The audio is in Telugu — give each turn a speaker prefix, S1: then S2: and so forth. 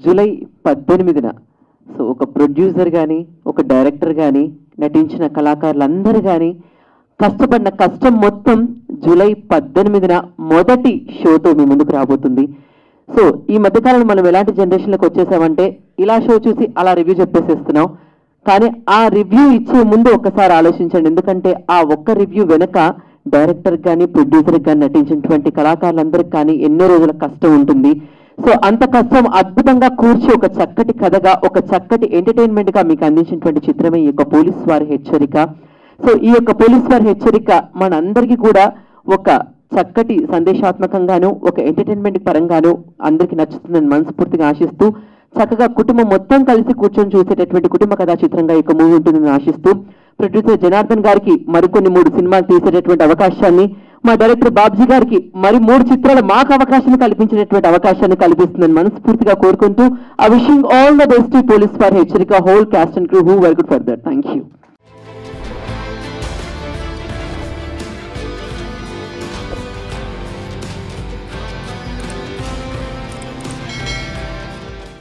S1: జూలై 18న సో ఒక ప్రొడ్యూసర్ కానీ ఒక డైరెక్టర్ కానీ నటించిన కళాకారులందరూ కానీ కష్టపడిన కష్టం మొత్తం జూలై 18న మొదటి షోతో మీ ముందుకు రాబోతుంది. సో ఈ మధ్యకాలంలో మనం ఎలాంటి జనరేషన్లోకి వచ్చేసామంటే ఇలా షో చూసి అలా రివ్యూ చెప్పేసేస్తున్నాం. కానీ ఆ రివ్యూ ఇచ్చే ముందు ఒక్కసారి ఆలోచించండి. ఎందుకంటే ఆ ఒక్క రివ్యూ వెనుక డైరెక్టర్ కానీ ప్రొడ్యూసర్ కానీ నటించినటువంటి కళాకారులందరికీ కానీ ఎన్నో రోజుల కష్టం ఉంటుంది. సో అంత కష్టం అద్భుతంగా కూర్చి ఒక చక్కటి కథగా ఒక చక్కటి ఎంటర్టైన్మెంట్ గా మీకు అందించినటువంటి చిత్రమే ఈ యొక్క పోలీస్ వారి హెచ్చరిక. సో ఈ యొక్క పోలీస్ వారి హెచ్చరిక మనందరికీ కూడా ఒక చక్కటి సందేశాత్మకంగాను ఒక ఎంటర్టైన్మెంట్ పరంగాను అందరికీ నచ్చుతుందని మనస్ఫూర్తిగా ఆశిస్తూ చక్కగా కుటుంబం మొత్తం కలిసి కూర్చొని చూసేటటువంటి కుటుంబ కథా చిత్రంగా ఈ యొక్క మూవీ ఉంటుందని ఆశిస్తూ ప్రొడ్యూసర్ జనార్దన్ గారికి మరికొన్ని 3 సినిమాలు తీసేటటువంటి అవకాశాన్ని, మా డైరెక్టర్ బాబ్జీ గారికి మరి 3 చిత్రాలు మాకు అవకాశాన్ని కల్పించేటటువంటి అవకాశాన్ని కల్పిస్తుందని మనస్ఫూర్తిగా కోరుకుంటూ I wishing all the best to police వారి హెచ్చరిక whole cost and crew who very good for that. Thank you.